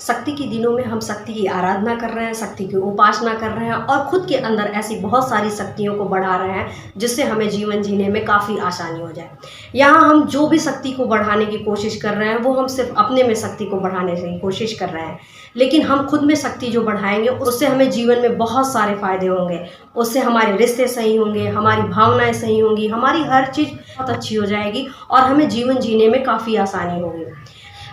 शक्ति के दिनों में हम शक्ति की आराधना कर रहे हैं, शक्ति की उपासना कर रहे हैं और खुद के अंदर ऐसी बहुत सारी शक्तियों को बढ़ा रहे हैं जिससे हमें जीवन जीने में काफ़ी आसानी हो जाए। यहाँ हम जो भी शक्ति को बढ़ाने की कोशिश कर रहे हैं वो हम सिर्फ अपने में शक्ति को बढ़ाने की कोशिश कर रहे हैं, लेकिन हम खुद में शक्ति जो बढ़ाएंगे उससे हमें जीवन में बहुत सारे फायदे होंगे। उससे हमारे रिश्ते सही होंगे, हमारी भावनाएं सही होंगी, हमारी हर चीज़ बहुत अच्छी हो जाएगी और हमें जीवन जीने में काफ़ी आसानी होगी।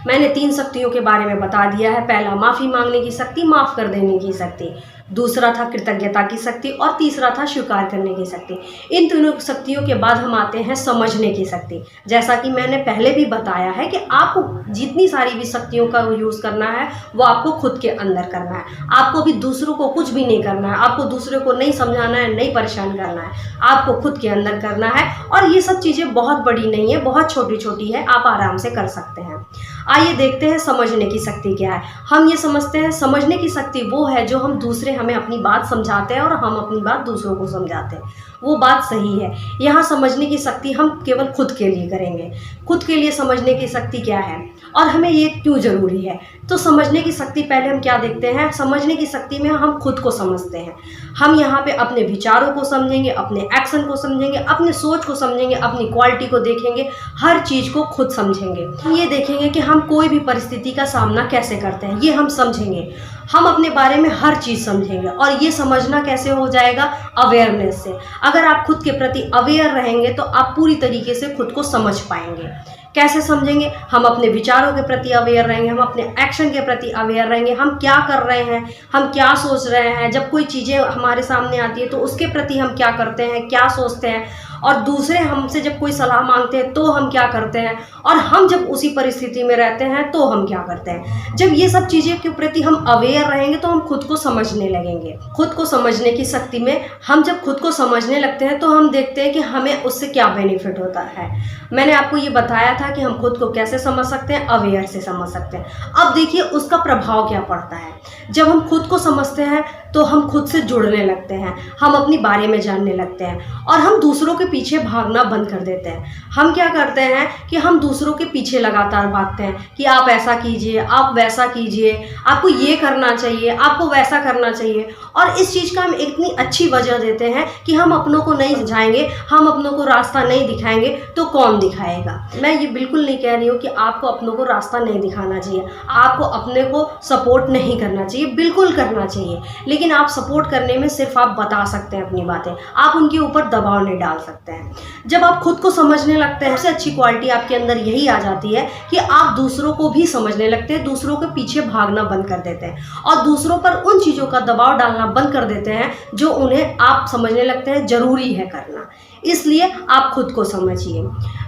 मैंने 3 शक्तियों के बारे में बता दिया है। पहला माफ़ी मांगने की शक्ति, माफ़ कर देने की शक्ति। दूसरा था कृतज्ञता की शक्ति और तीसरा था स्वीकार करने की शक्ति। इन तीनों शक्तियों के बाद हम आते हैं समझने की शक्ति। जैसा कि मैंने पहले भी बताया है कि आपको जितनी सारी भी शक्तियों का यूज़ करना है वो आपको खुद के अंदर करना है। आपको भी दूसरों को कुछ भी नहीं करना है, आपको दूसरों को नहीं समझाना है, नहीं परेशान करना है, आपको खुद के अंदर करना है। और ये सब चीज़ें बहुत बड़ी नहीं है, बहुत छोटी छोटी है, आप आराम से कर सकते हैं। आइए देखते हैं समझने की शक्ति क्या है। हम ये समझते हैं समझने की शक्ति वो है जो हम दूसरे हमें अपनी बात समझाते हैं और हम अपनी बात दूसरों को समझाते हैं, वो बात सही है। यहाँ समझने की शक्ति हम केवल खुद के लिए करेंगे। खुद के लिए समझने की शक्ति क्या है और हमें ये क्यों ज़रूरी है। तो समझने की शक्ति पहले हम क्या देखते हैं। समझने की शक्ति में हम खुद को समझते हैं। हम यहाँ पे अपने विचारों को समझेंगे, अपने एक्शन को समझेंगे, अपने सोच को समझेंगे, अपनी क्वालिटी को देखेंगे, हर चीज़ को खुद समझेंगे। हम ये देखेंगे कि हम कोई भी परिस्थिति का सामना कैसे करते हैं, ये हम समझेंगे। हम अपने बारे में हर चीज़ समझेंगे और ये समझना कैसे हो जाएगा, अवेयरनेस से। अगर आप खुद के प्रति अवेयर रहेंगे तो आप पूरी तरीके से खुद को समझ पाएंगे। कैसे समझेंगे, हम अपने विचारों के प्रति अवेयर रहेंगे, हम अपने एक्शन के प्रति अवेयर रहेंगे, हम क्या कर रहे हैं, हम क्या सोच रहे हैं। जब कोई चीज़ें हमारे सामने आती है तो उसके प्रति हम क्या करते हैं, क्या सोचते हैं, और दूसरे हमसे जब कोई सलाह मांगते हैं तो हम क्या करते हैं, और हम जब उसी परिस्थिति में रहते हैं तो हम क्या करते हैं। जब ये सब चीज़ें के प्रति हम अवेयर रहेंगे तो हम खुद को समझने लगेंगे। खुद को समझने की शक्ति में हम जब खुद को समझने लगते हैं तो हम देखते हैं कि हमें उससे क्या बेनिफिट होता है। मैंने आपको ये बताया था कि हम खुद को कैसे समझ सकते हैं, अवेयर से समझ सकते हैं। अब देखिए उसका प्रभाव क्या पड़ता है। जब हम खुद को समझते हैं तो हम खुद से जुड़ने लगते हैं, हम अपनी बारे में जानने लगते हैं और हम दूसरों के पीछे भागना बंद कर देते हैं। हम क्या करते हैं कि हम दूसरों के पीछे लगातार भागते हैं कि आप ऐसा कीजिए, आप वैसा कीजिए, आपको ये करना चाहिए, आपको वैसा करना चाहिए। और इस चीज़ का हम इतनी अच्छी वजह देते हैं कि हम अपनों को नहीं समझाएंगे, हम अपनों को रास्ता नहीं दिखाएंगे तो कौन दिखाएगा। मैं ये बिल्कुल नहीं कह रही हूँ कि आपको अपनों को रास्ता नहीं दिखाना चाहिए, आपको अपने को सपोर्ट नहीं करना चाहिए, बिल्कुल करना चाहिए। लेकिन आप सपोर्ट करने में सिर्फ आप बता सकते हैं अपनी बातें, आप उनके ऊपर दबाव नहीं डाल सकते हैं। जब आप खुद को समझने लगते हैं, सबसे अच्छी क्वालिटी आपके अंदर यही आ जाती है कि आप दूसरों को भी समझने लगते हैं, दूसरों के पीछे भागना बंद कर देते हैं और दूसरों पर उन चीज़ों का दबाव डालना बंद कर देते हैं जो उन्हें आप समझने लगते हैं ज़रूरी है करना। इसलिए आप खुद को समझिए।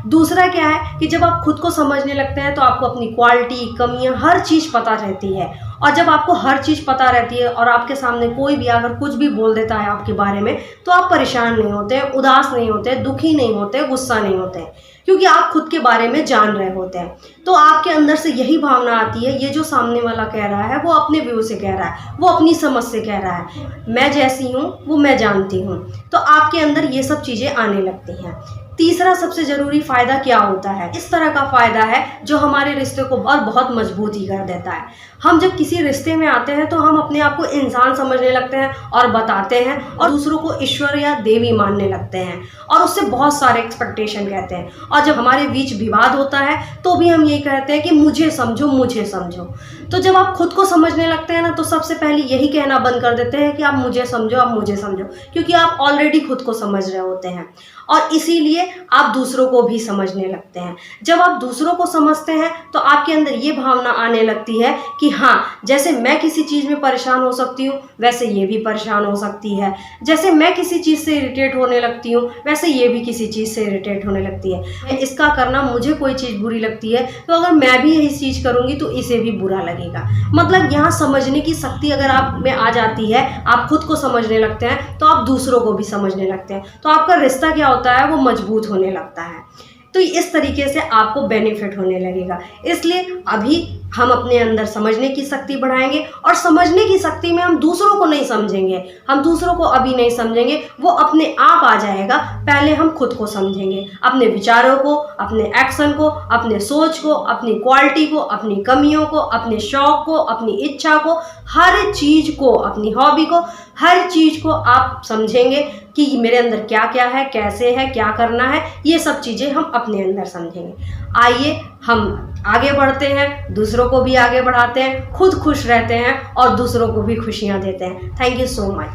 दूसरा क्या है कि जब आप खुद को समझने लगते हैं तो आपको अपनी क्वालिटी, कमियां, हर चीज़ पता रहती है। और जब आपको हर चीज़ पता रहती है और आपके सामने कोई भी अगर कुछ भी बोल देता है आपके बारे में तो आप परेशान नहीं होते, उदास नहीं होते, दुखी नहीं होते, गुस्सा नहीं होते, क्योंकि आप खुद के बारे में जान रहे होते हैं। तो आपके अंदर से यही भावना आती है, ये जो सामने वाला कह रहा है वो अपने व्यू से कह रहा है, वो अपनी समझ से कह रहा है, मैं जैसी हूँ वो मैं जानती हूँ। तो आपके अंदर ये सब चीज़ें आने लगती हैं। तीसरा सबसे ज़रूरी फ़ायदा क्या होता है, इस तरह का फ़ायदा है जो हमारे रिश्ते को और बहुत मजबूत ही कर देता है। हम जब किसी रिश्ते में आते हैं तो हम अपने आप को इंसान समझने लगते हैं और बताते हैं और दूसरों को ईश्वर या देवी मानने लगते हैं और उससे बहुत सारे एक्सपेक्टेशन कहते हैं। और जब हमारे बीच विवाद होता है तो भी हम यही कहते हैं कि मुझे समझो, मुझे समझो। तो जब आप खुद को समझने लगते हैं ना तो सबसे पहले यही कहना बंद कर देते हैं कि आप मुझे समझो, आप मुझे समझो, क्योंकि आप ऑलरेडी खुद को समझ रहे होते हैं और इसीलिए आप दूसरों को भी समझने लगते हैं। जब आप दूसरों को समझते हैं तो आपके अंदर ये भावना आने लगती है कि हाँ, जैसे मैं किसी चीज़ में परेशान हो सकती हूँ वैसे ये भी परेशान हो सकती है, जैसे मैं किसी चीज़ से इरिटेट होने लगती हूँ वैसे ये भी किसी चीज़ से इरिटेट होने लगती है। इसका करना मुझे कोई चीज़ बुरी लगती है तो अगर मैं भी यही चीज़ करूँगी तो इसे भी बुरा लगेगा। मतलब यहाँ समझने की शक्ति अगर आप में आ जाती है, आप खुद को समझने लगते हैं तो आप दूसरों को भी समझने लगते हैं, तो आपका रिश्ता क्या होता है वो मजबूत होने लगता है। तो इस तरीके से आपको बेनिफिट होने लगेगा। इसलिए अभी हम अपने अंदर समझने की शक्ति बढ़ाएंगे, और समझने की शक्ति में हम दूसरों को नहीं समझेंगे, हम दूसरों को अभी नहीं समझेंगे, वो अपने आप आ जाएगा। पहले हम खुद को समझेंगे, अपने विचारों को, अपने एक्शन को, अपने सोच को, अपनी क्वालिटी को, अपनी कमियों को, अपने शौक को, अपनी इच्छा को, हर चीज को, अपनी हॉबी को, हर चीज को आप समझेंगे कि मेरे अंदर क्या क्या है, कैसे है, क्या करना है। ये सब चीज़ें हम अपने अंदर समझेंगे। आइए हम आगे बढ़ते हैं, दूसरों को भी आगे बढ़ाते हैं, खुद खुश रहते हैं और दूसरों को भी खुशियाँ देते हैं। Thank you so much.